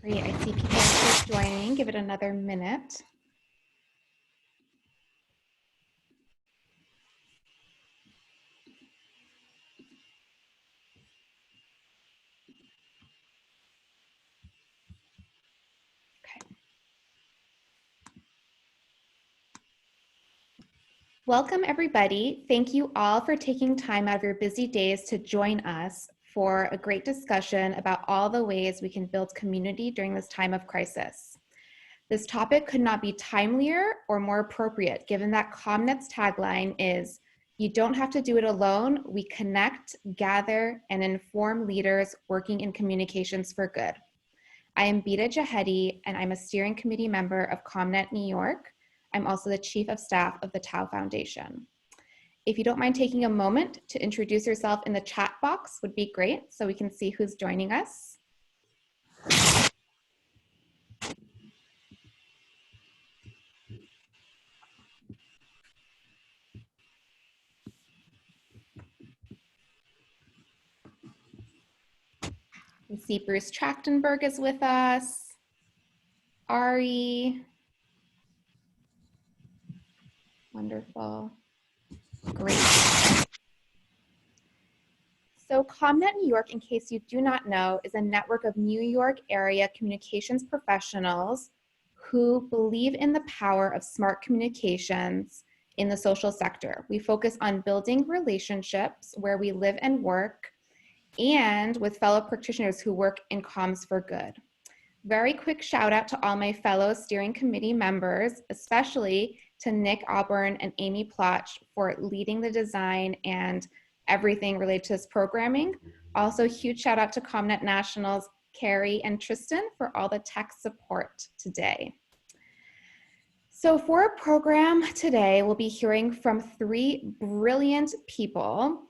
Great, I see people are joining. Give it another minute. Okay. Welcome, everybody. Thank you all for taking time out of your busy days to join us for a great discussion about all the ways we can build community during this time of crisis. This topic could not be timelier or more appropriate, given that ComNet's tagline is, "You don't have to do it alone. We connect, gather, and inform leaders working in communications for good." I am Bita Jahedi, and I'm a steering committee member of ComNet New York. I'm also the chief of staff of the Tau Foundation. If you don't mind taking a moment to introduce yourself in the chat box would be great, so we can see who's joining us. We see Bruce Trachtenberg is with us, Ari. Wonderful. Great. So ComNet New York, in case you do not know, is a network of New York area communications professionals who believe in the power of smart communications in the social sector. We focus on building relationships where we live and work, and with fellow practitioners who work in comms for good. Very quick shout out to all my fellow steering committee members, especially to Nick Auburn and Amy Plotch for leading the design and everything related to this programming. Also, huge shout out to ComNet Nationals, Carrie and Tristan for all the tech support today. So for our program today, we'll be hearing from 3 brilliant people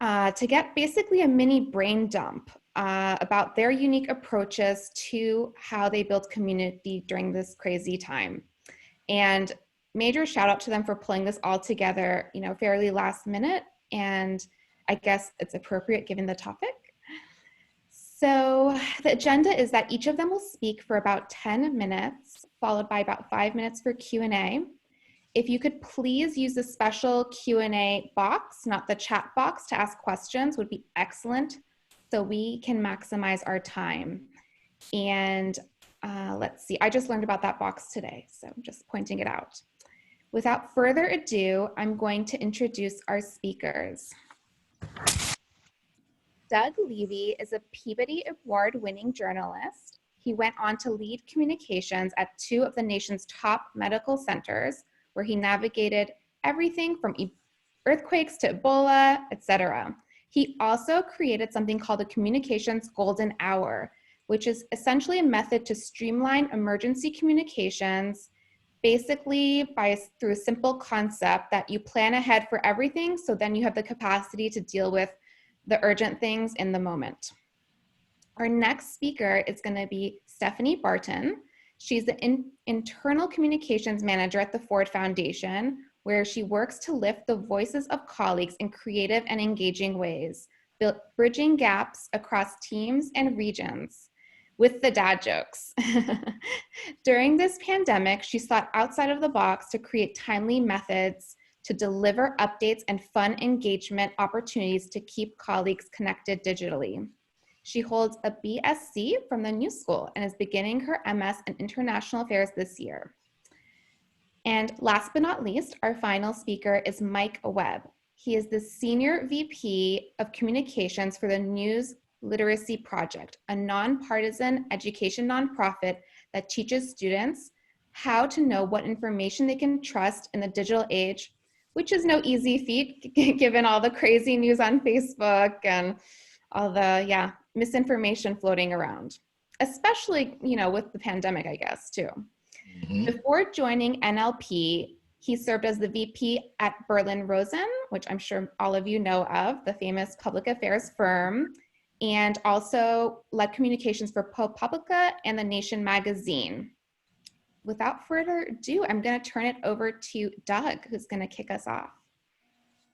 to get basically a mini brain dump about their unique approaches to how they build community during this crazy time. And major shout out to them for pulling this all together, fairly last minute. And I guess it's appropriate given the topic. So the agenda is that each of them will speak for about 10 minutes, followed by about 5 minutes for Q&A. If you could please use the special Q&A box, not the chat box, to ask questions would be excellent so we can maximize our time. And let's see, I just learned about that box today, so I'm just pointing it out. Without further ado, I'm going to introduce our speakers. Doug Levy is a Peabody Award-winning journalist. He went on to lead communications at 2 of the nation's top medical centers, where he navigated everything from earthquakes to Ebola, etc. He also created something called the Communications Golden Hour, which is essentially a method to streamline emergency communications, basically through a simple concept that you plan ahead for everything, so then you have the capacity to deal with the urgent things in the moment. Our next speaker is going to be Stephanie Barton. She's the internal communications manager at the Ford Foundation, where she works to lift the voices of colleagues in creative and engaging ways, bridging gaps across teams and regions with the dad jokes. During this pandemic, she thought outside of the box to create timely methods to deliver updates and fun engagement opportunities to keep colleagues connected digitally. She holds a BSc from the New School and is beginning her MS in International Affairs this year. And last but not least, our final speaker is Mike Webb. He is the Senior VP of Communications for the News Literacy Project, a nonpartisan education nonprofit that teaches students how to know what information they can trust in the digital age, which is no easy feat given all the crazy news on Facebook and all the, misinformation floating around, especially, with the pandemic, I guess, too. Mm-hmm. Before joining NLP, he served as the VP at Berlin Rosen, which I'm sure all of you know of, the famous public affairs firm, and also led communications for ProPublica and The Nation magazine. Without further ado, I'm going to turn it over to Doug, who's going to kick us off.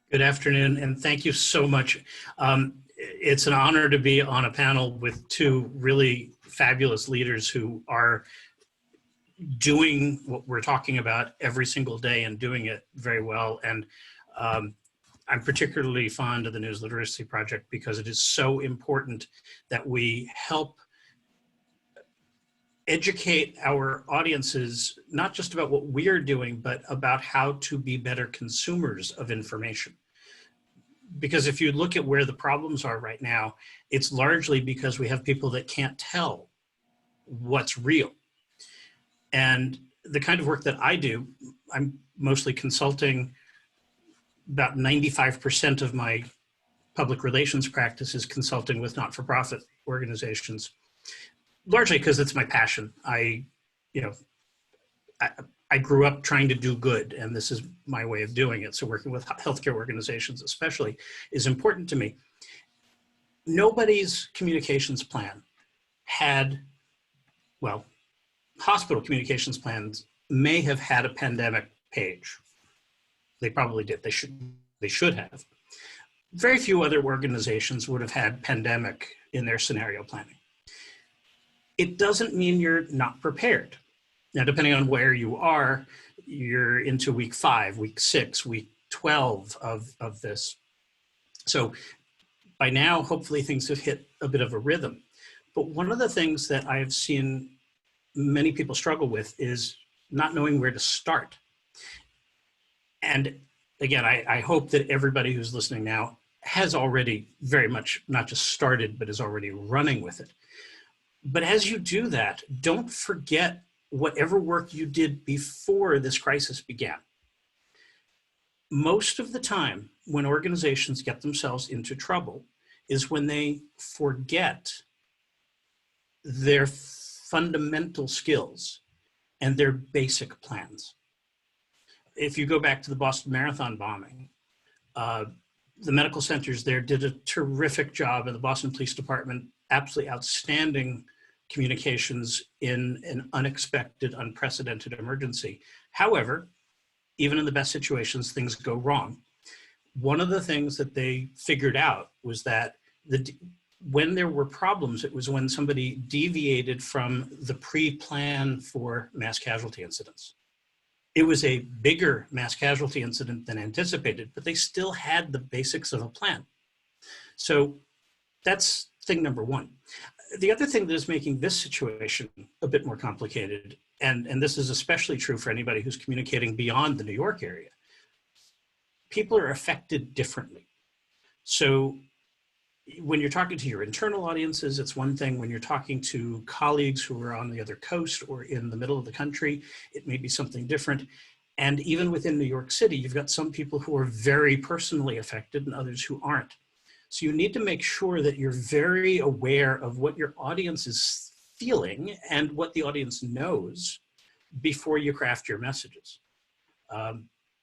Good afternoon, and thank you so much. It's an honor to be on a panel with 2 really fabulous leaders who are doing what we're talking about every single day and doing it very well. And I'm particularly fond of the News Literacy Project because it is so important that we help educate our audiences, not just about what we're doing, but about how to be better consumers of information. Because if you look at where the problems are right now, it's largely because we have people that can't tell what's real. And the kind of work that I do, I'm mostly consulting. About 95% of my public relations practice is consulting with not-for-profit organizations, largely because it's my passion. I grew up trying to do good, and this is my way of doing it. So working with healthcare organizations especially is important to me. Nobody's communications plan had, well, hospital communications plans may have had a pandemic page. They probably did. They should have. Very few other organizations would have had pandemic in their scenario planning. It doesn't mean you're not prepared. Now, depending on where you are, you're into week 5, week 6, week 12 of this. So by now, hopefully things have hit a bit of a rhythm. But one of the things that I've seen many people struggle with is not knowing where to start. And again, I hope that everybody who's listening now has already very much not just started, but is already running with it. But as you do that, don't forget whatever work you did before this crisis began. Most of the time when organizations get themselves into trouble is when they forget their fundamental skills and their basic plans. If you go back to the Boston Marathon bombing, the medical centers there did a terrific job, and the Boston Police Department, absolutely outstanding communications in an unexpected, unprecedented emergency. However, even in the best situations, things go wrong. One of the things that they figured out was that when there were problems, it was when somebody deviated from the pre-plan for mass casualty incidents. It was a bigger mass casualty incident than anticipated, but they still had the basics of a plan. So that's thing number one. The other thing that is making this situation a bit more complicated, and this is especially true for anybody who's communicating beyond the New York area, people are affected differently. So when you're talking to your internal audiences, it's one thing. When you're talking to colleagues who are on the other coast or in the middle of the country, it may be something different. And even within New York City, you've got some people who are very personally affected and others who aren't. So you need to make sure that you're very aware of what your audience is feeling and what the audience knows before you craft your messages.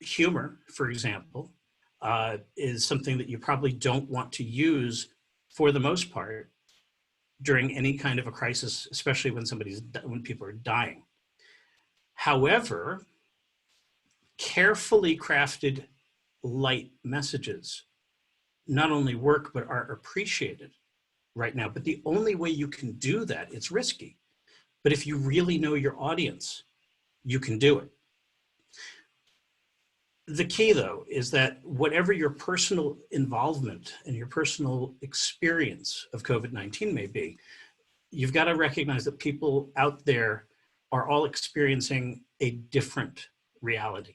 Humor, for example, is something that you probably don't want to use for the most part during any kind of a crisis, especially when people are dying. However, carefully crafted light messages not only work, but are appreciated right now. But the only way you can do that, it's risky. But if you really know your audience, you can do it. The key, though, is that whatever your personal involvement and your personal experience of COVID-19 may be, you've got to recognize that people out there are all experiencing a different reality.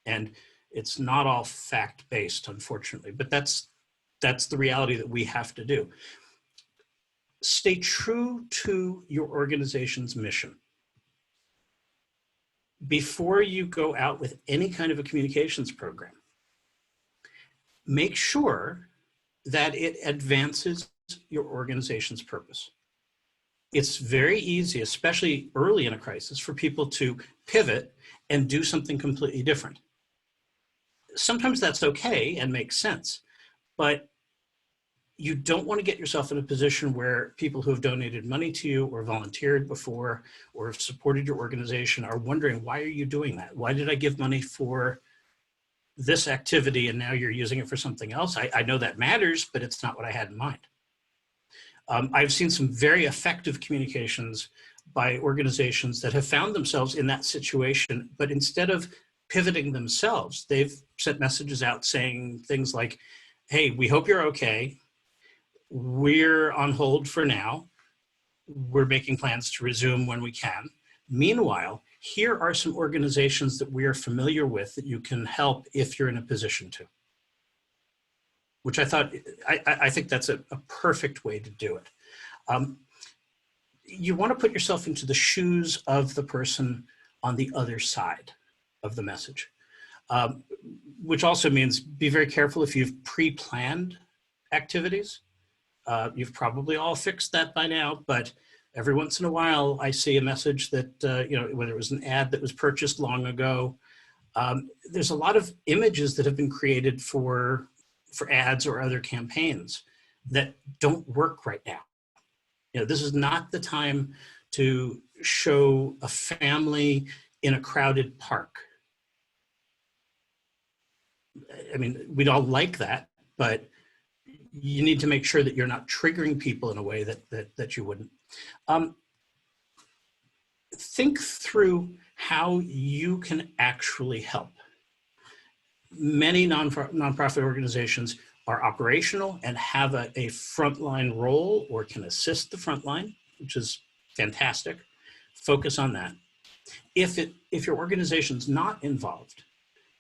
And it's not all fact-based, unfortunately, but that's the reality that we have to do. Stay true to your organization's mission. Before you go out with any kind of a communications program, make sure that it advances your organization's purpose. It's very easy, especially early in a crisis, for people to pivot and do something completely different. Sometimes that's okay and makes sense, but you don't want to get yourself in a position where people who have donated money to you or volunteered before or have supported your organization are wondering, why are you doing that? Why did I give money for this activity and now you're using it for something else? I know that matters, but it's not what I had in mind. I've seen some very effective communications by organizations that have found themselves in that situation, but instead of pivoting themselves, they've sent messages out saying things like, hey, we hope you're okay. We're on hold for now. We're making plans to resume when we can. Meanwhile, here are some organizations that we are familiar with that you can help if you're in a position to. Which I think that's a perfect way to do it. You want to put yourself into the shoes of the person on the other side of the message, which also means be very careful if you've pre-planned activities. You've probably all fixed that by now, but every once in a while I see a message that, whether it was an ad that was purchased long ago, there's a lot of images that have been created for ads or other campaigns that don't work right now. This is not the time to show a family in a crowded park. I mean, we'd all like that, but you need to make sure that you're not triggering people in a way that you wouldn't. Think through how you can actually help. Many nonprofit organizations are operational and have a frontline role or can assist the frontline, which is fantastic. Focus on that. If your organization's not involved,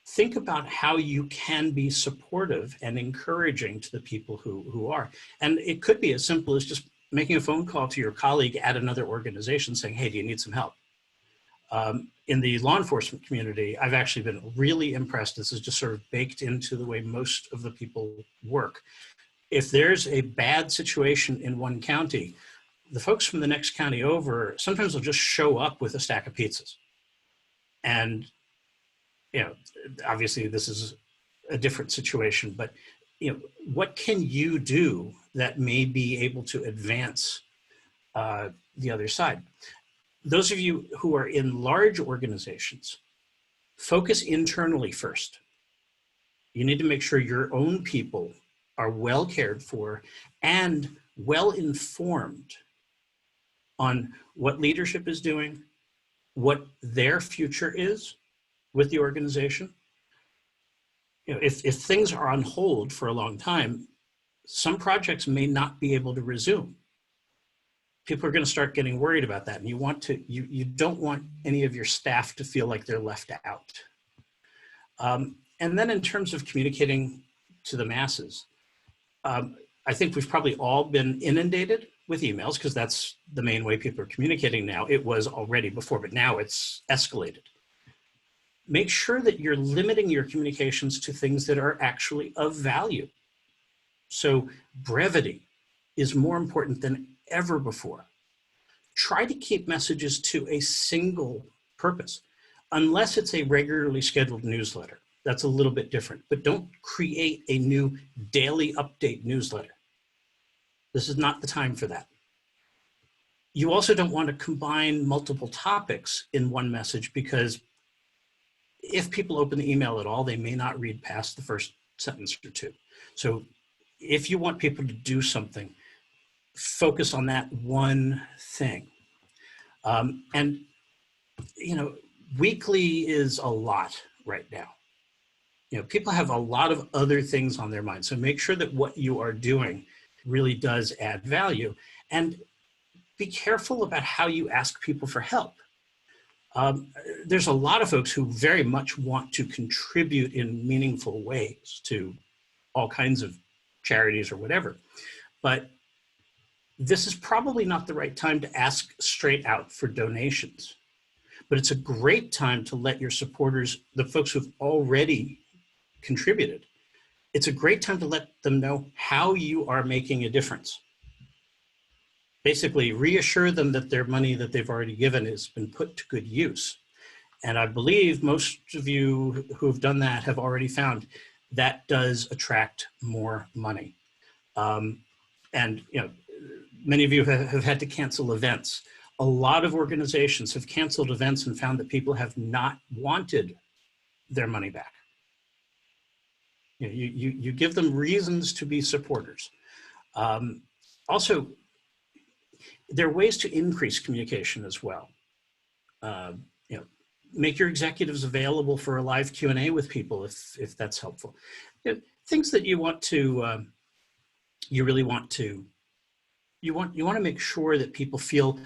think about how you can be supportive and encouraging to the people who are. And it could be as simple as just making a phone call to your colleague at another organization saying, hey, do you need some help? In the law enforcement community, I've actually been really impressed. This is just sort of baked into the way most of the people work. If there's a bad situation in one county, the folks from the next county over sometimes will just show up with a stack of pizzas. And, obviously this is a different situation, but, what can you do that may be able to advance the other side? Those of you who are in large organizations, focus internally first. You need to make sure your own people are well cared for and well informed on what leadership is doing, what their future is with the organization. If things are on hold for a long time, some projects may not be able to resume. People are going to start getting worried about that, and you don't want any of your staff to feel like they're left out. And then in terms of communicating to the masses, I think we've probably all been inundated with emails because that's the main way people are communicating now. It was already before, but now it's escalated. Make sure that you're limiting your communications to things that are actually of value. So brevity is more important than ever before. Try to keep messages to a single purpose, unless it's a regularly scheduled newsletter. That's a little bit different, but don't create a new daily update newsletter. This is not the time for that. You also don't want to combine multiple topics in one message, because if people open the email at all, they may not read past the first sentence or two. So if you want people to do something, focus on that one thing. And, weekly is a lot right now. People have a lot of other things on their mind. So make sure that what you are doing really does add value, and be careful about how you ask people for help. There's a lot of folks who very much want to contribute in meaningful ways to all kinds of charities or whatever, but this is probably not the right time to ask straight out for donations. But it's a great time to let your supporters, the folks who've already contributed, it's a great time to let them know how you are making a difference. Basically, reassure them that their money that they've already given has been put to good use. And I believe most of you who have done that have already found that does attract more money. And many of you have had to cancel events. A lot of organizations have canceled events and found that people have not wanted their money back. You give them reasons to be supporters. Also, there are ways to increase communication as well. You know, make your executives available for a live Q&A with people if that's helpful. You know, things that you want to, you really want to, you want to make sure that people feel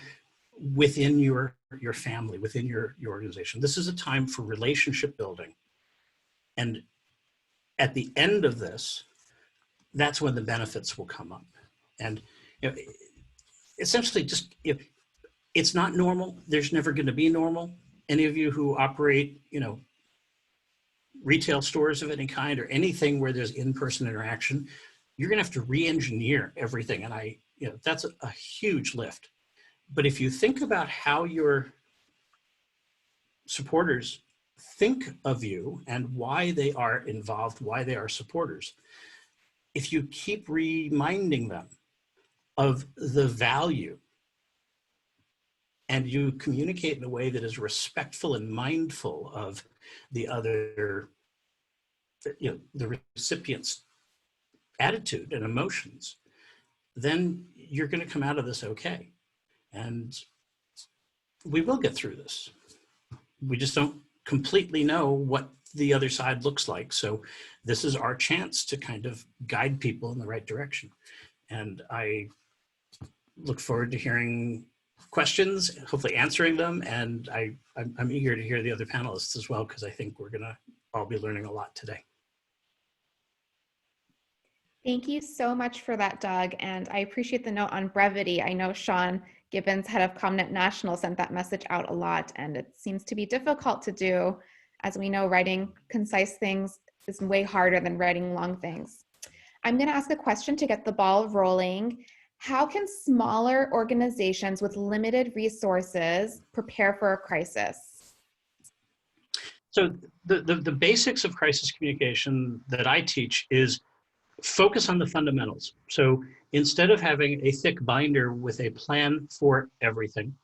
within your family, within your organization. This is a time for relationship building. And at the end of this, that's when the benefits will come up. And you know, essentially just, you know, it's not normal. There's never going to be normal. Any of you who operate, you know, retail stores of any kind or anything where there's in-person interaction, you're going to have to re-engineer everything. And you know, that's a huge lift. But if you think about how your supporters think of you and why they are involved, why they are supporters, if you keep reminding them of the value and you communicate in a way that is respectful and mindful of the other, you know, the recipient's attitude and emotions, then you're going to come out of this okay. And we will get through this. We just don't completely know what the other side looks like. So this is our chance to kind of guide people in the right direction. And I look forward to hearing questions, hopefully answering them. And I'm eager to hear the other panelists as well, because I think we're gonna all be learning a lot today. Thank you so much for that, Doug. And I appreciate the note on brevity. I know Sean Gibbons, head of ComNet National, sent that message out a lot, and it seems to be difficult to do. As we know, writing concise things is way harder than writing long things. I'm going to ask a question to get the ball rolling. How can smaller organizations with limited resources prepare for a crisis? So the basics of crisis communication that I teach is focus on the fundamentals. So instead of having a thick binder with a plan for everything,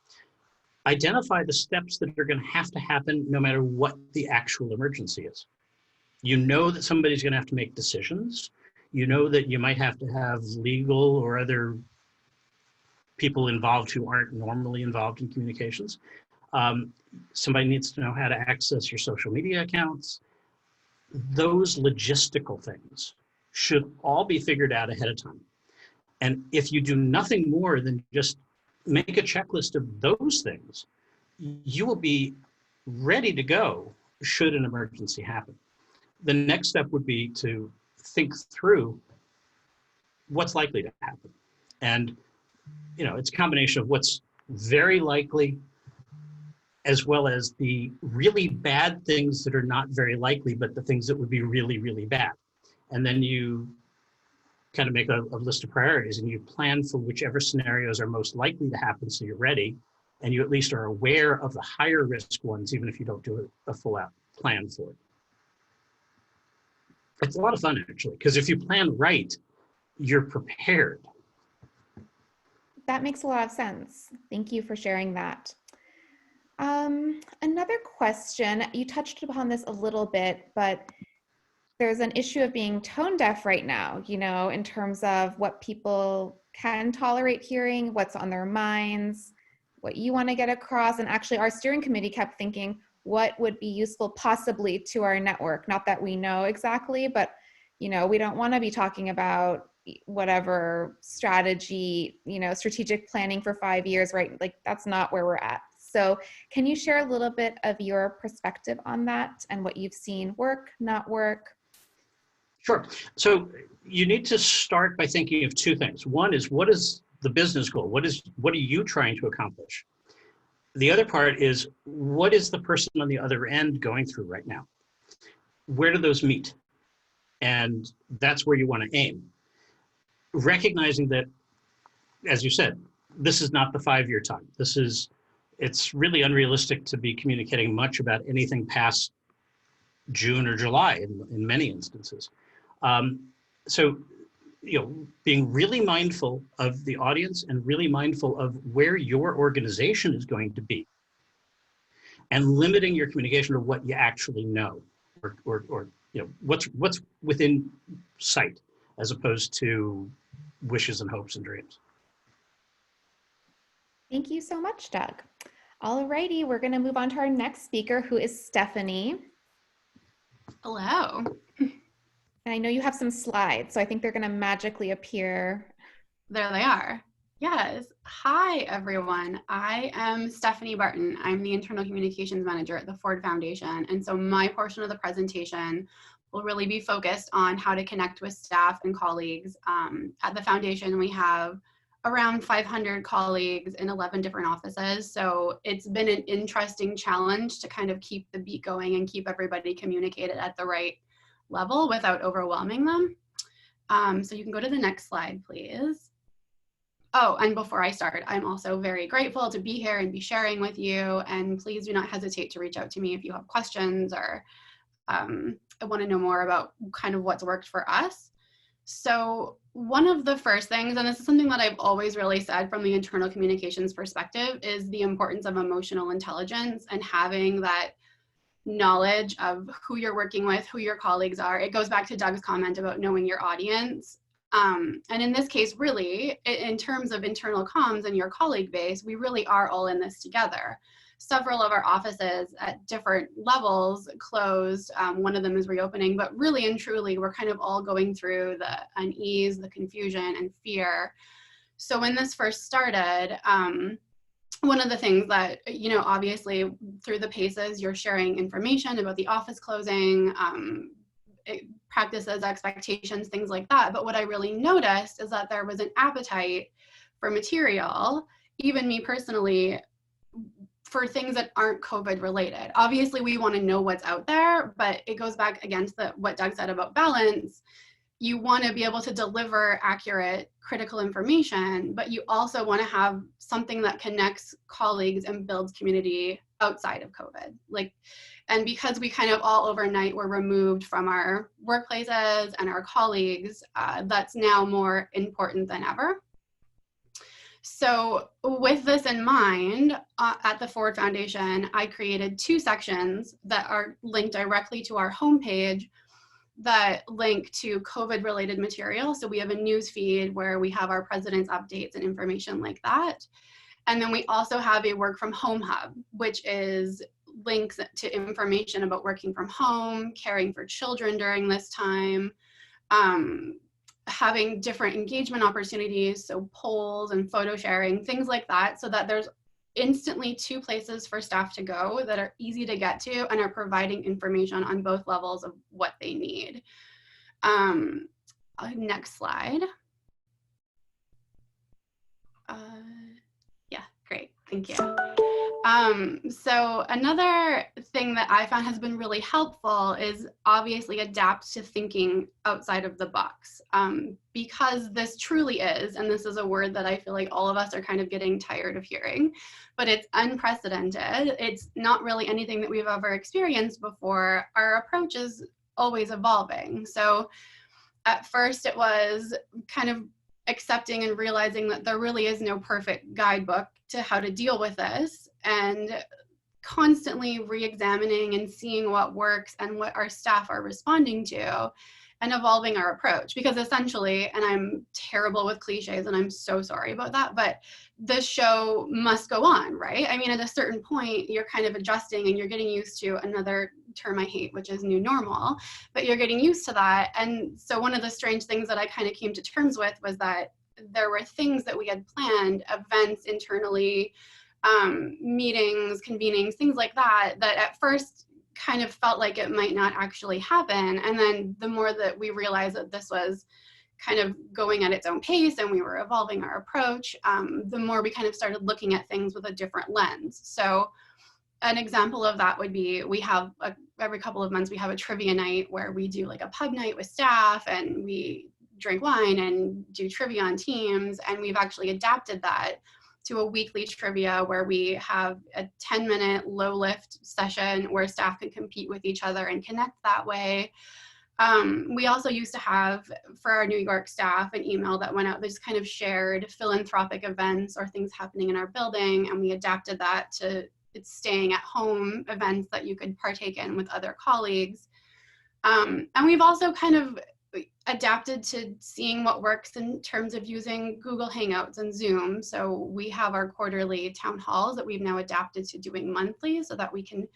identify the steps that are going to have to happen no matter what the actual emergency is. You know that somebody's going to have to make decisions. You know that you might have to have legal or other people involved who aren't normally involved in communications. Somebody needs to know how to access your social media accounts. Those logistical things should all be figured out ahead of time. And if you do nothing more than just make a checklist of those things, you will be ready to go should an emergency happen. The next step would be to think through what's likely to happen. And, you know, it's a combination of what's very likely as well as the really bad things that are not very likely, but the things that would be really, really bad. And then you kind of make a list of priorities and you plan for whichever scenarios are most likely to happen so you're ready, and you at least are aware of the higher risk ones, even if you don't do a full out plan for it. It's a lot of fun, actually, because if you plan right, you're prepared. That makes a lot of sense. Thank you for sharing that. Another question, you touched upon this a little bit, but there's an issue of being tone deaf right now, you know, in terms of what people can tolerate hearing, what's on their minds, what you want to get across. And actually our steering committee kept thinking, what would be useful possibly to our network? Not that we know exactly, but, you know, we don't want to be talking about whatever strategy, you know, strategic planning for 5 years, right? Like that's not where we're at. So can you share a little bit of your perspective on that and what you've seen work, not work? Sure. So you need to start by thinking of two things. One is, what is the business goal? What are you trying to accomplish? The other part is, what is the person on the other end going through right now? Where do those meet? And that's where you want to aim. Recognizing that, as you said, this is not the 5-year time. It's really unrealistic to be communicating much about anything past June or July in many instances. So, you know, being really mindful of the audience and really mindful of where your organization is going to be, and limiting your communication to what you actually know, or you know, what's within sight, as opposed to wishes and hopes and dreams. Thank you so much, Doug. Alrighty, we're going to move on to our next speaker, who is Stephanie. Hello. And I know you have some slides, so I think they're going to magically appear. There they are. Yes. Hi, everyone. I am Stephanie Barton. I'm the Internal Communications Manager at the Ford Foundation. And so my portion of the presentation will really be focused on how to connect with staff and colleagues. At the foundation, we have around 500 colleagues in 11 different offices. So it's been an interesting challenge to kind of keep the beat going and keep everybody communicated at the right level without overwhelming them. So you can go to the next slide, please. Oh, and before I start, I'm also very grateful to be here and be sharing with you. And please do not hesitate to reach out to me if you have questions or want to know more about kind of what's worked for us. So one of the first things, and this is something that I've always really said from the internal communications perspective, is the importance of emotional intelligence and having that knowledge of who you're working with, who your colleagues are. It goes back to Doug's comment about knowing your audience. And in this case, really, in terms of internal comms and your colleague base, we really are all in this together. Several of our offices at different levels closed. One of them is reopening, but really and truly, we're kind of all going through the unease, the confusion, and fear. So when this first started, one of the things that, obviously through the paces, you're sharing information about the office closing, practices, expectations, things like that. But what I really noticed is that there was an appetite for material, even me personally, for things that aren't COVID related. Obviously, we want to know what's out there, but it goes back against what Doug said about balance. You want to be able to deliver accurate, critical information, but you also want to have something that connects colleagues and builds community outside of COVID. And because we kind of all overnight were removed from our workplaces and our colleagues, that's now more important than ever. So with this in mind, at the Ford Foundation, I created 2 sections that are linked directly to our homepage that link to COVID-related material. So we have a news feed where we have our president's updates and information like that. And then we also have a work from home hub, which is links to information about working from home, caring for children during this time, having different engagement opportunities, so polls and photo sharing, things like that, so that there's instantly 2 places for staff to go that are easy to get to and are providing information on both levels of what they need. Next slide. Yeah, great, thank you. So another thing that I found has been really helpful is obviously adapt to thinking outside of the box, because this truly is, and this is a word that I feel like all of us are kind of getting tired of hearing, but it's unprecedented. It's not really anything that we've ever experienced before. Our approach is always evolving. So at first it was kind of accepting and realizing that there really is no perfect guidebook to how to deal with this, and constantly re-examining and seeing what works and what our staff are responding to and evolving our approach. Because essentially, and I'm terrible with cliches and I'm so sorry about that, but the show must go on, right? I mean, at a certain point, you're kind of adjusting and you're getting used to another term I hate, which is new normal, but you're getting used to that. And so one of the strange things that I kind of came to terms with was that there were things that we had planned, events internally, meetings, convenings, things like that, that at first kind of felt like it might not actually happen. And then the more that we realized that this was kind of going at its own pace and we were evolving our approach, the more we kind of started looking at things with a different lens. So an example of that would be, we have every couple of months, we have a trivia night where we do like a pub night with staff and we drink wine and do trivia on teams. And we've actually adapted that to a weekly trivia where we have a 10-minute low lift session where staff can compete with each other and connect that way. We also used to have, for our New York staff, an email that went out that just kind of shared philanthropic events or things happening in our building, and we adapted that to staying at home events that you could partake in with other colleagues. And we've also kind of adapted to seeing what works in terms of using Google Hangouts and Zoom. So we have our quarterly town halls that we've now adapted to doing monthly so that we can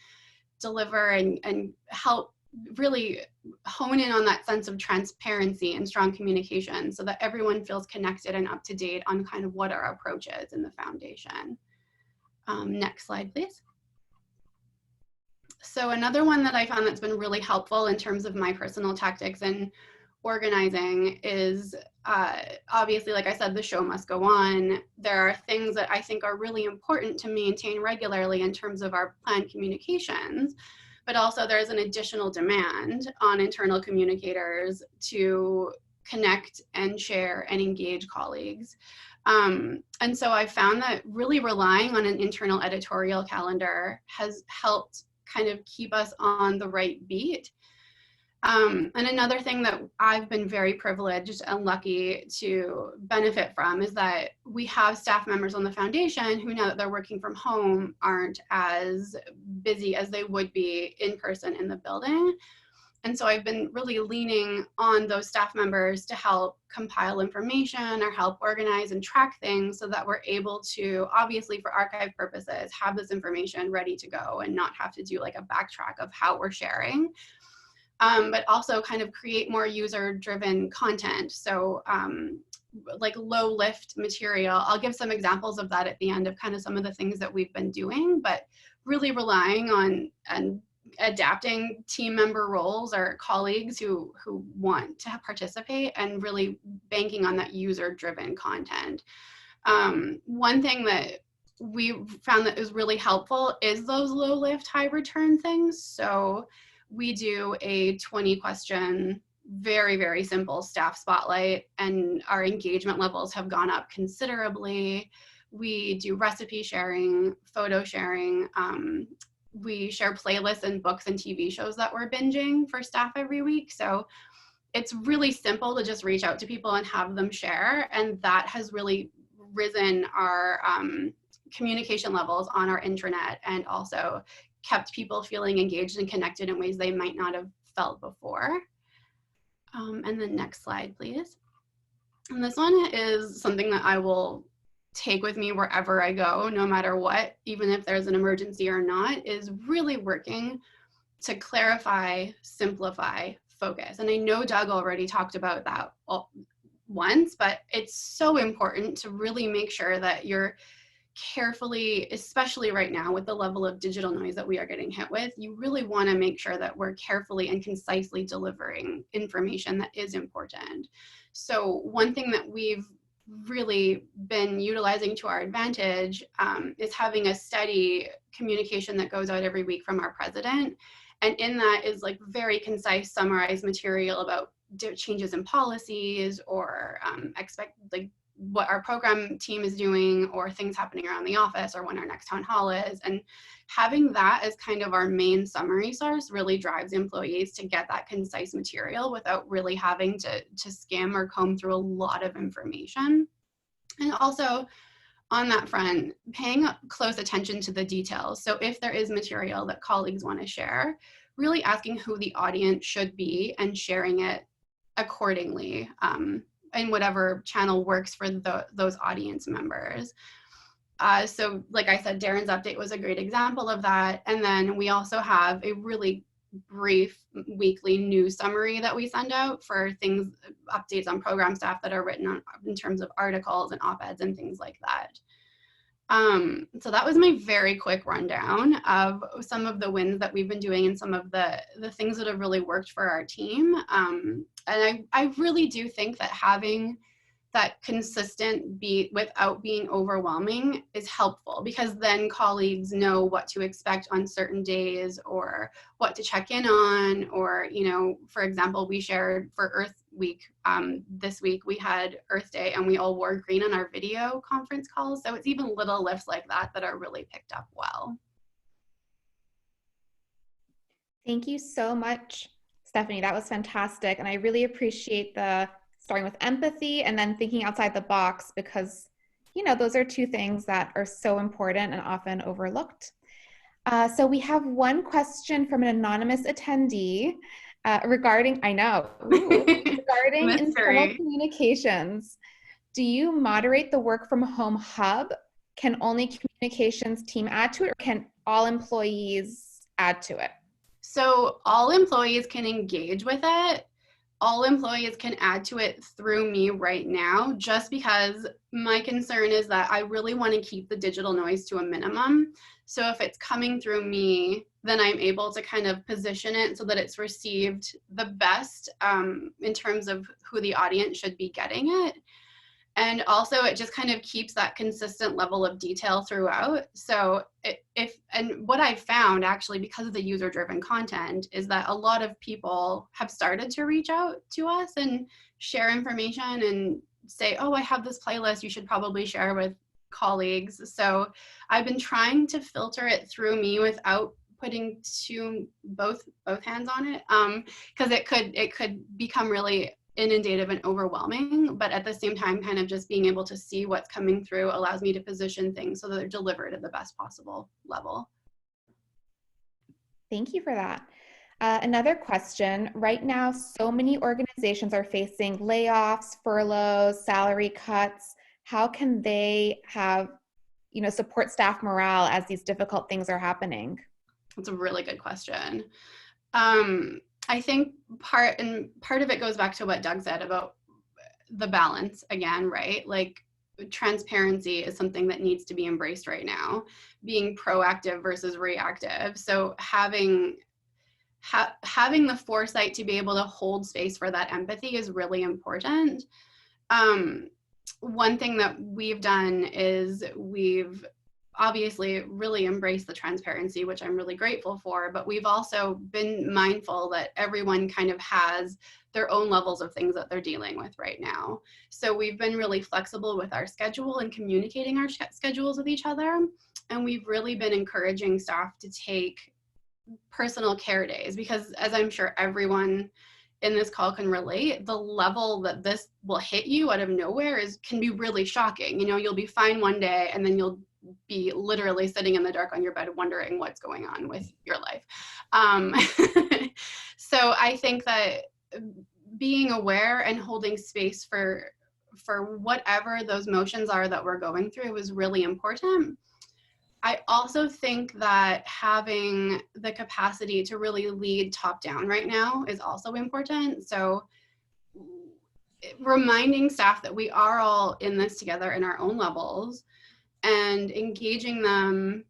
deliver and help really hone in on that sense of transparency and strong communication so that everyone feels connected and up to date on kind of what our approach is in the foundation. Next slide, please. So another one that I found that's been really helpful in terms of my personal tactics and organizing is obviously, like I said, the show must go on. There are things that I think are really important to maintain regularly in terms of our planned communications, but also there's an additional demand on internal communicators to connect and share and engage colleagues. And so I found that really relying on an internal editorial calendar has helped kind of keep us on the right beat. And another thing that I've been very privileged and lucky to benefit from is that we have staff members on the foundation who, now that they're working from home, aren't as busy as they would be in person in the building. And so I've been really leaning on those staff members to help compile information or help organize and track things so that we're able to, obviously for archive purposes, have this information ready to go and not have to do like a backtrack of how we're sharing. But also kind of create more user-driven content. So like low lift material. I'll give some examples of that at the end of kind of some of the things that we've been doing, but really relying on and adapting team member roles or colleagues who want to participate and really banking on that user-driven content. One thing that we found that is really helpful is those low lift, high return things. So we do a 20 question, very, very simple staff spotlight, and our engagement levels have gone up considerably. We do recipe sharing, photo sharing. We share playlists and books and TV shows that we're binging for staff every week. So it's really simple to just reach out to people and have them share. And that has really risen our communication levels on our intranet and also kept people feeling engaged and connected in ways they might not have felt before. And then next slide, please. And this one is something that I will take with me wherever I go, no matter what, even if there's an emergency or not, is really working to clarify, simplify, focus. And I know Doug already talked about that once, but it's so important to really make sure that you're carefully, especially right now with the level of digital noise that we are getting hit with, you really want to make sure that we're carefully and concisely delivering information that is important. So one thing that we've really been utilizing to our advantage is having a steady communication that goes out every week from our president. And in that is like very concise, summarized material about changes in policies or what our program team is doing or things happening around the office or when our next town hall is. And having that as kind of our main summary source really drives employees to get that concise material without really having to skim or comb through a lot of information. And also on that front, paying close attention to the details. So if there is material that colleagues want to share, really asking who the audience should be and sharing it accordingly. In whatever channel works for those audience members. So like I said, Darren's update was a great example of that. And then we also have a really brief weekly news summary that we send out for things, updates on program staff that are written on in terms of articles and op-eds and things like that. So that was my very quick rundown of some of the wins that we've been doing and some of the things that have really worked for our team. And I really do think that having that consistent beat without being overwhelming is helpful, because then colleagues know what to expect on certain days or what to check in on, or, you know, for example, we shared for Earth Week this week, we had Earth Day and we all wore green on our video conference calls. So it's even little lifts like that that are really picked up well. Thank you so much, Stephanie. That was fantastic. And I really appreciate the starting with empathy and then thinking outside the box, because, you know, those are two things that are so important and often overlooked. So we have one question from an anonymous attendee. Regarding internal Mystery. communications, do you moderate the work from home hub? Can only communications team add to it, or can all employees add to it? So all employees can engage with it. All employees can add to it through me right now, just because my concern is that I really want to keep the digital noise to a minimum. So if it's coming through me, then I'm able to kind of position it so that it's received the best in terms of who the audience should be getting it. And also it just kind of keeps that consistent level of detail throughout. So and what I've found actually, because of the user-driven content, is that a lot of people have started to reach out to us and share information and say, oh, I have this playlist you should probably share with colleagues. So I've been trying to filter it through me without putting both hands on it, because it could become really inundative and overwhelming, but at the same time, kind of just being able to see what's coming through allows me to position things so that they're delivered at the best possible level. Thank you for that. Another question. Right now, so many organizations are facing layoffs, furloughs, salary cuts. How can they have, support staff morale as these difficult things are happening? That's a really good question. I think part of it goes back to what Doug said about the balance again, right? Like transparency is something that needs to be embraced right now, being proactive versus reactive. So having the foresight to be able to hold space for that empathy is really important. One thing that we've done is we've obviously really embraced the transparency, which I'm really grateful for, but we've also been mindful that everyone kind of has their own levels of things that they're dealing with right now. So we've been really flexible with our schedule and communicating our schedules with each other. And we've really been encouraging staff to take personal care days, because as I'm sure everyone in this call can relate, the level that this will hit you out of nowhere can be really shocking. You'll be fine one day and then you'll be literally sitting in the dark on your bed wondering what's going on with your life. So I think that being aware and holding space for whatever those motions are that we're going through is really important. I also think that having the capacity to really lead top down right now is also important. So reminding staff that we are all in this together in our own levels, and engaging them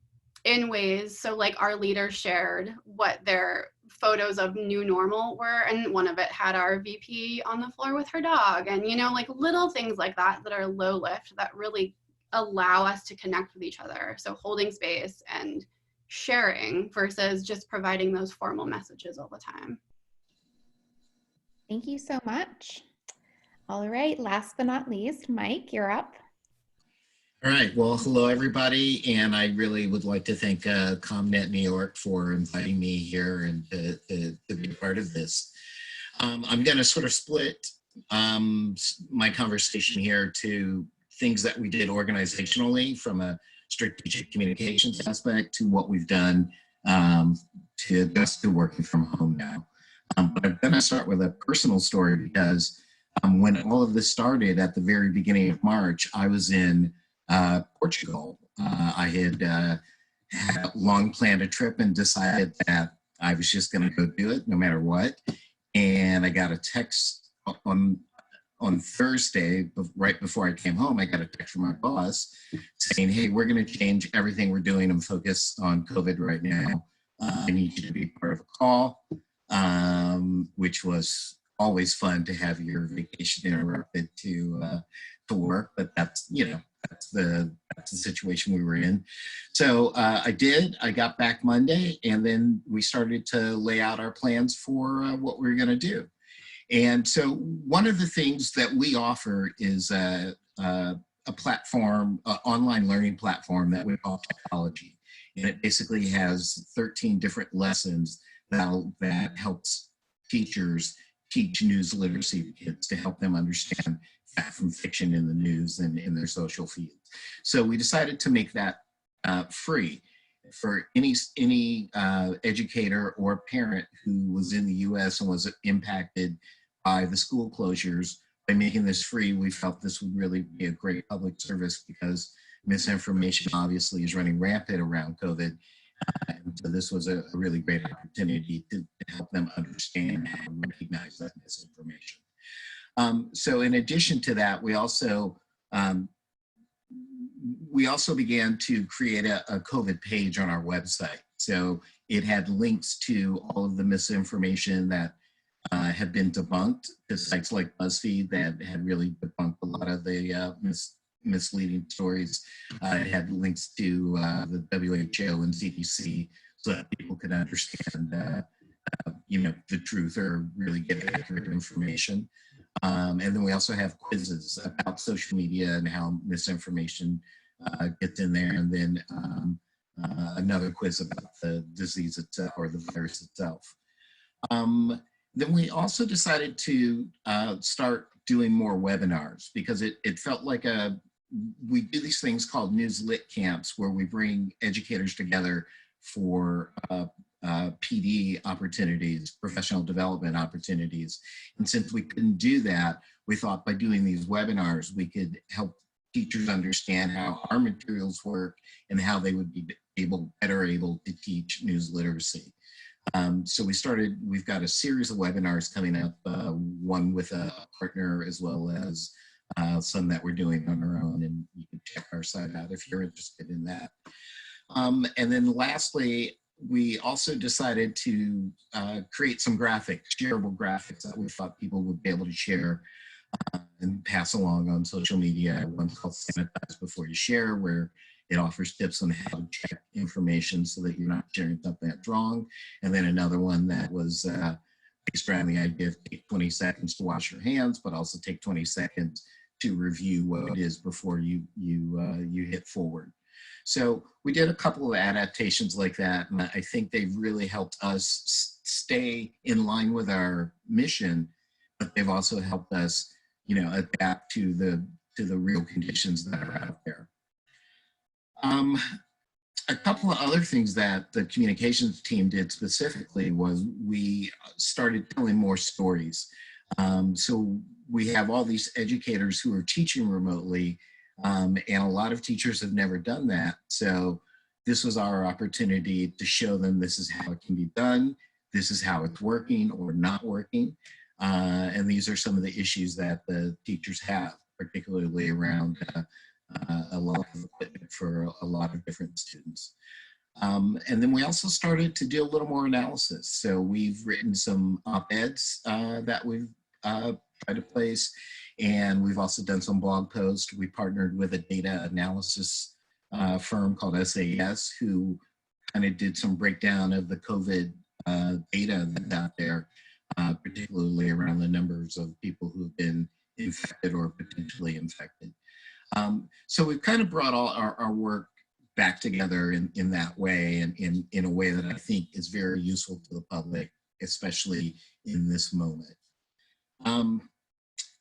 in ways. So like our leaders shared what their photos of new normal were, and one of it had our VP on the floor with her dog, and like little things like that are low lift that really allow us to connect with each other. So holding space and sharing versus just providing those formal messages all the time. Thank you so much. All right, last but not least, Mike, you're up. All right, well, hello everybody, and I really would like to thank ComNet New York for inviting me here and to be part of this. I'm going to sort of split my conversation here to things that we did organizationally from a strategic communications aspect to what we've done to adjust to working from home now. But I'm going to start with a personal story because when all of this started at the very beginning of March, I was in Portugal. I had long planned a trip and decided that I was just going to go do it no matter what. And I got a text on Thursday, right before I came home, I got a text from my boss saying, hey, we're going to change everything we're doing and focus on COVID right now. I need you to be part of a call, which was always fun to have your vacation interrupted to work, but that's, that's the situation we were in. So I got back Monday, and then we started to lay out our plans for what we were going to do. And so one of the things that we offer is a platform, an online learning platform that we call Technology. And it basically has 13 different lessons that helps teachers teach news literacy to kids to help them understand fact from fiction in the news and in their social feeds. So we decided to make that free. for any educator or parent who was in the U.S. and was impacted by the school closures, by making this free, we felt this would really be a great public service because misinformation obviously is running rampant around COVID. And so this was a really great opportunity to help them understand how to recognize that misinformation. So in addition to that, we also began to create a COVID page on our website. So it had links to all of the misinformation that had been debunked to sites like BuzzFeed that had really debunked a lot of the misleading stories. It had links to the WHO and CDC so that people could understand, the truth or really get accurate information. And then we also have quizzes about social media and how misinformation gets in there, and then another quiz about the disease itself or the virus itself. Then we also decided to start doing more webinars because it felt like we do these things called news lit camps where we bring educators together for PD opportunities, professional development opportunities. And since we couldn't do that, we thought by doing these webinars, we could help teachers understand how our materials work and how they would be better able to teach news literacy. So we've got a series of webinars coming up, one with a partner as well as some that we're doing on our own, and you can check our site out if you're interested in that. And then lastly, we also decided to create some graphics, shareable graphics that we thought people would be able to share and pass along on social media. One's called Sanitize Before You Share, where it offers tips on how to check information so that you're not sharing something that's wrong. And then another one that was based around the idea of take 20 seconds to wash your hands, but also take 20 seconds to review what it is before you hit forward. So we did a couple of adaptations like that, and I think they've really helped us stay in line with our mission, but they've also helped us, adapt to the real conditions that are out there. A couple of other things that the communications team did specifically was we started telling more stories. So we have all these educators who are teaching remotely, and a lot of teachers have never done that. So this was our opportunity to show them this is how it can be done, this is how it's working or not working. And these are some of the issues that the teachers have, particularly around a lot of equipment for a lot of different students. And then we also started to do a little more analysis. So we've written some op-eds that we've tried to place, and we've also done some blog posts. We partnered with a data analysis firm called SAS, who kind of did some breakdown of the COVID data that's out there, particularly around the numbers of people who have been infected or potentially infected. So we've kind of brought all our work back together in that way, and in a way that I think is very useful to the public, especially in this moment.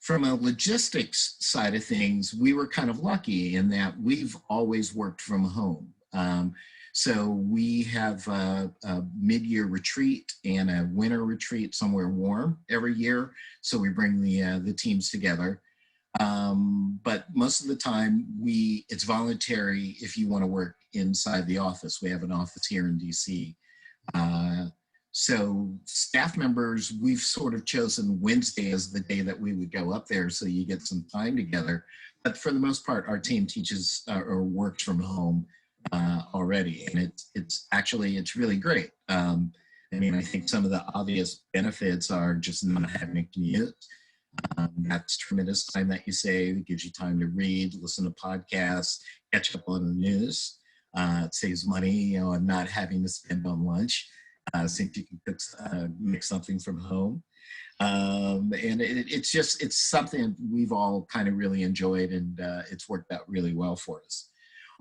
From a logistics side of things, we were kind of lucky in that we've always worked from home. So we have a mid-year retreat and a winter retreat somewhere warm every year. So we bring the teams together. But most of the time it's voluntary if you want to work inside the office. We have an office here in DC. So staff members, we've sort of chosen Wednesday as the day that we would go up there so you get some time together. But for the most part, our team teaches or works from home already. And it's really great. I mean, I think some of the obvious benefits are just not having a commute. That's tremendous time that you save. It gives you time to read, listen to podcasts, catch up on the news. It saves money, and not having to spend on lunch, since you can make something from home. And it's something we've all kind of really enjoyed, and it's worked out really well for us.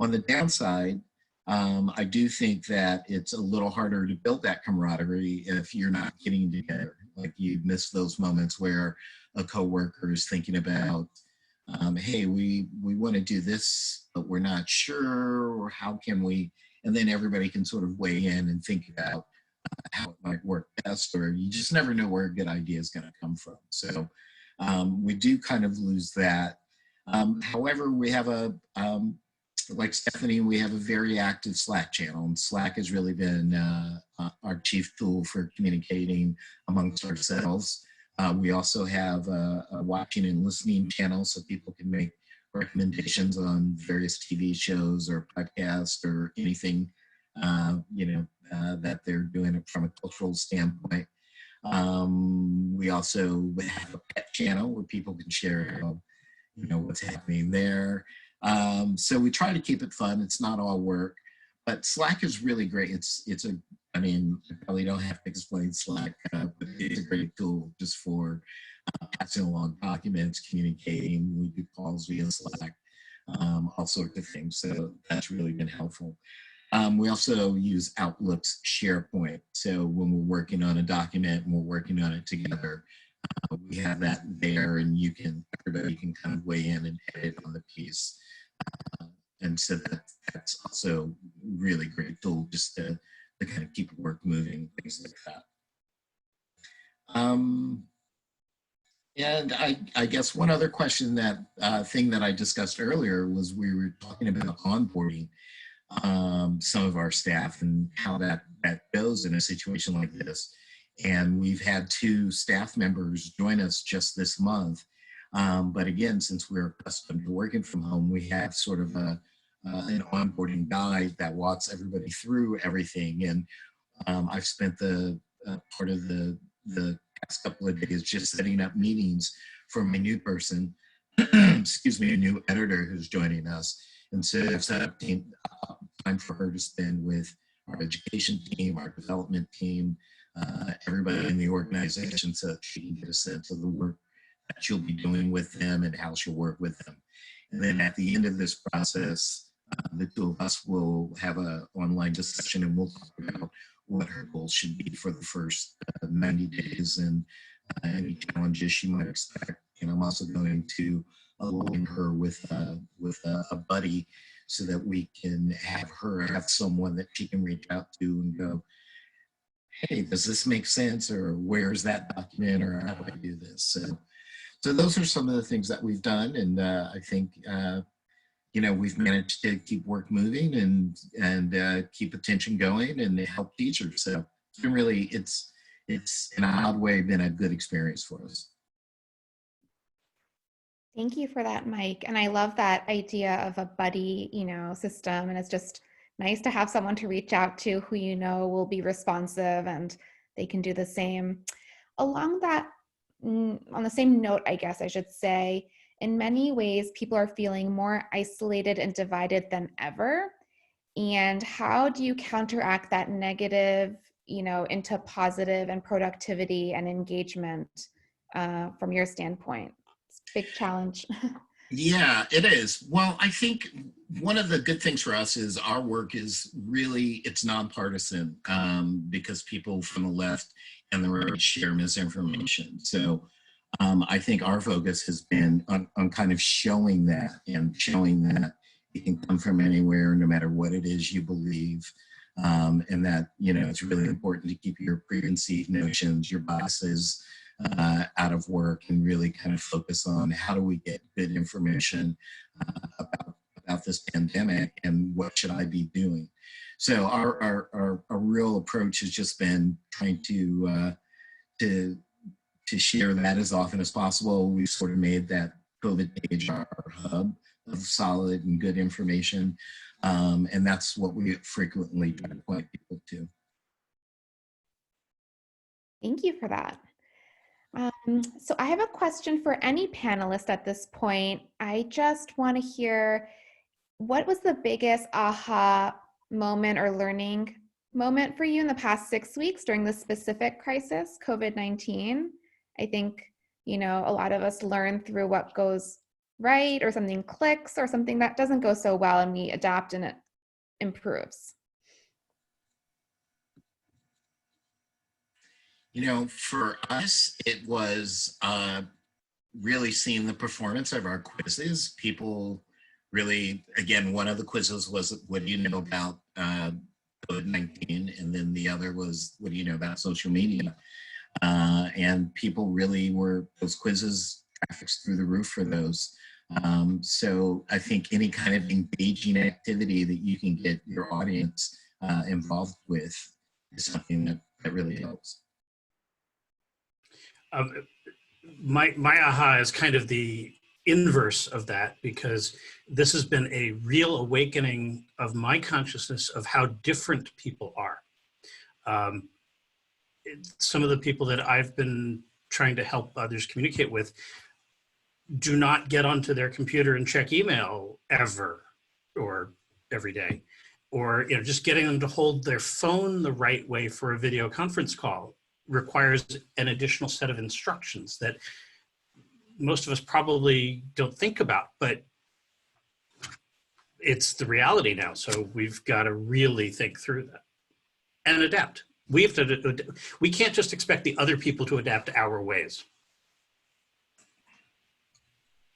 On the downside, I do think that it's a little harder to build that camaraderie if you're not getting together. Like you miss those moments where a coworker is thinking about, hey, we want to do this, but we're not sure, or how can we and then everybody can sort of weigh in and think about how it might work best, or you just never know where a good idea is going to come from. So we do kind of lose that. However, we have like Stephanie, we have a very active Slack channel, and Slack has really been our chief tool for communicating amongst ourselves. We also have a watching and listening channel, so people can make recommendations on various TV shows or podcasts or anything, that they're doing it from a cultural standpoint. We also have a pet channel where people can share, what's happening there. So we try to keep it fun. It's not all work, but Slack is really great. I probably don't have to explain Slack, but it's a great tool just for passing along documents, communicating. We do calls via Slack, all sorts of things. So that's really been helpful. We also use Outlook's SharePoint. So when we're working on a document and we're working on it together, we have that there, and everybody can kind of weigh in and edit on the piece. And so that's also really great tool just to kind of keep work moving, things like that. And I guess one other question, thing that I discussed earlier, was we were talking about onboarding some of our staff and how that goes in a situation like this. And we've had 2 staff members join us just this month. But again, since we're accustomed to working from home, we have sort of an onboarding guide that walks everybody through everything. And I've spent the part of the past couple of days just setting up meetings for my new person, excuse me, a new editor who's joining us. And so I've set up time for her to spend with our education team, our development team, everybody in the organization, so that she can get a sense of the work that she'll be doing with them and how she'll work with them. And then at the end of this process, the 2 of us will have an online discussion, and we'll talk about what her goals should be for the first 90 days and any challenges she might expect. And I'm also going to align her with a buddy, so that we can have her have someone that she can reach out to and go, hey, does this make sense? Or where's that document? Or how do I do this? So those are some of the things that we've done. And I think, we've managed to keep work moving and keep attention going and help teachers. So it's been really, it's in an odd way been a good experience for us. Thank you for that, Mike. And I love that idea of a buddy, system. And it's just nice to have someone to reach out to who will be responsive and they can do the same. On the same note, I guess I should say, in many ways, people are feeling more isolated and divided than ever. And how do you counteract that negative, into positive and productivity and engagement from your standpoint? Big challenge. Yeah, it is. Well, I think one of the good things for us is our work is really, it's nonpartisan, because people from the left and the right share misinformation. So I think our focus has been on kind of showing that it can come from anywhere, no matter what it is you believe. And that, it's really important to keep your preconceived notions, your biases, out of work, and really kind of focus on how do we get good information about this pandemic and what should I be doing. So our real approach has just been trying to share that as often as possible. We've sort of made that COVID page our hub of solid and good information, and that's what we frequently try to point people to. Thank you for that. So I have a question for any panelist at this point. I just want to hear, what was the biggest aha moment or learning moment for you in the past 6 weeks during this specific crisis, COVID-19? I think, a lot of us learn through what goes right, or something clicks, or something that doesn't go so well, and we adapt and it improves. For us, it was really seeing the performance of our quizzes. People really, again, one of the quizzes was, what do you know about COVID-19, and then the other was, what do you know about social media? And people really were, those quizzes, traffic's through the roof for those. So I think any kind of engaging activity that you can get your audience involved with is something that really helps. My aha is kind of the inverse of that, because this has been a real awakening of my consciousness of how different people are. Some of the people that I've been trying to help others communicate with do not get onto their computer and check email ever or every day, or just getting them to hold their phone the right way for a video conference call requires an additional set of instructions that most of us probably don't think about, but it's the reality now. So we've got to really think through that and adapt. We have to. We can't just expect the other people to adapt our ways.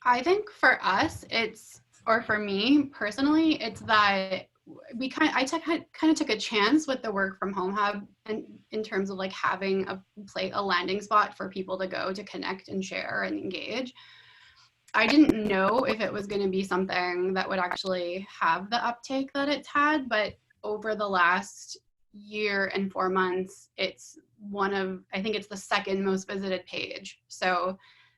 I think for us, or for me personally, it's that I kind of took a chance with the work from home hub, and in terms of like having a landing spot for people to go to connect and share and engage. I didn't know if it was going to be something that would actually have the uptake that it's had, but over the last year and 4 months, it's I think it's the second most visited page. So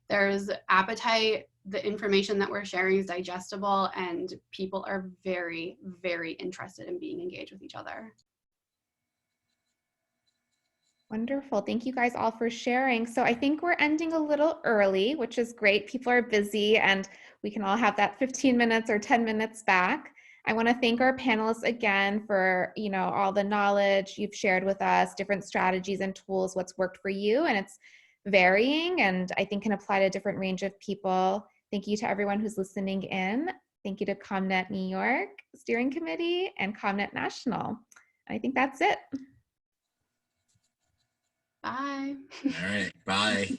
there's appetite, the information that we're sharing is digestible, and people are very, very interested in being engaged with each other. Wonderful. Thank you guys all for sharing. So I think we're ending a little early, which is great. People are busy and we can all have that 15 minutes or 10 minutes back. I want to thank our panelists again for, all the knowledge you've shared with us, different strategies and tools, what's worked for you. And it's varying and I think can apply to a different range of people. Thank you to everyone who's listening in. Thank you to ComNet New York Steering Committee and ComNet National. I think that's it. Bye. All right. Bye.